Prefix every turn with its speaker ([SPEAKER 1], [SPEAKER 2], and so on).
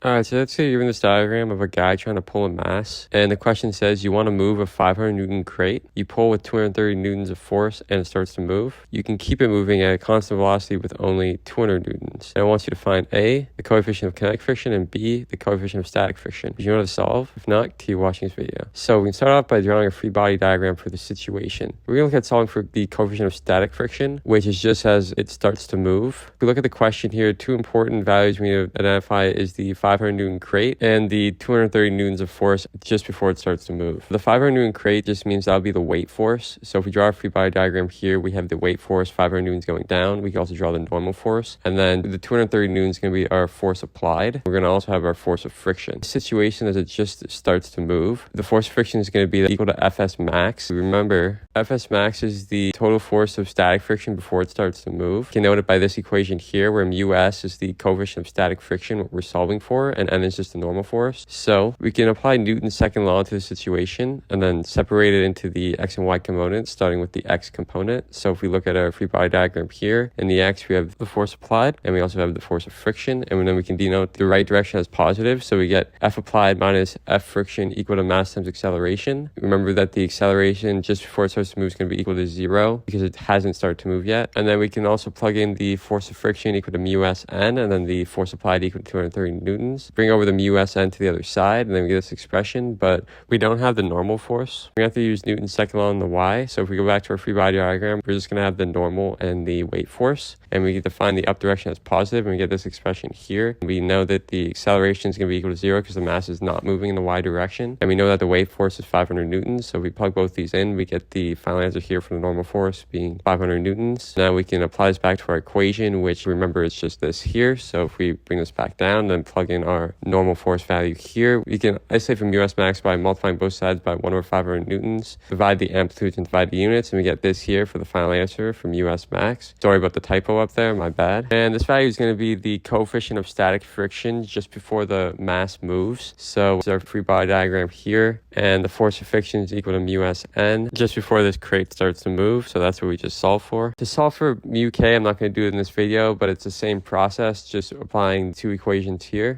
[SPEAKER 1] All right, so let's say you're in this diagram of a guy trying to pull a mass, and the question says you want to move a 500 Newton crate. You pull with 230 Newtons of force, and it starts to move. You can keep it moving at a constant velocity with only 200 Newtons. And I want you to find A, the coefficient of kinetic friction, and B, the coefficient of static friction. Do you know how to solve? If not, keep watching this video. So we can start off by drawing a free body diagram for the situation. We're going to look at solving for the coefficient of static friction, which is just as it starts to move. If we look at the question here, two important values we need to identify is the 500 Newton crate and the 230 Newtons of force just before it starts to move. The 500 Newton crate just means that'll be the weight force. So if we draw a free body diagram here, we have the weight force, 500 Newtons going down. We can also draw the normal force. And then the 230 Newtons is going to be our force applied. We're going to also have our force of friction. The situation as it just starts to move, the force of friction is going to be equal to Fs max. Remember, Fs max is the total force of static friction before it starts to move. You can note it by this equation here, where mus is the coefficient of static friction, what we're solving for, and n is just the normal force. So we can apply Newton's second law to the situation and then separate it into the x and y components, starting with the x component. So if we look at our free body diagram here, in the x we have the force applied, and we also have the force of friction, and then we can denote the right direction as positive. So we get F applied minus F friction equal to mass times acceleration. Remember that the acceleration just before it starts to move is going to be equal to 0 because it hasn't started to move yet. And then we can also plug in the force of friction equal to mus n, and then the force applied equal to 230 newtons. Bring over the mus n to the other side, and then we get this expression, but we don't have the normal force. We have to use Newton's second law on the y. So if we go back to our free body diagram, we're just going to have the normal and the weight force, and we define the up direction as positive, and we get this expression here. We know that the acceleration is going to be equal to 0 because the mass is not moving in the y direction, and we know that the weight force is 500 newtons. So if we plug both these in, we get the final answer here for the normal force being 500 newtons. Now we can apply this back to our equation, which remember is just this here. So if we bring this back down, then plug in our normal force value here, we can isolate from mus max by multiplying both sides by 1 over 500 newtons, divide the amplitudes and divide the units, and we get this here for the final answer from mus max. Sorry about the typo up there, my bad. And this value is going to be the coefficient of static friction just before the mass moves. So this is our free body diagram here, and the force of friction is equal to mus n just before this crate starts to move. So that's what we just solved for. To solve for mu k, I'm not going to do it in this video, but it's the same process, just applying two equations here.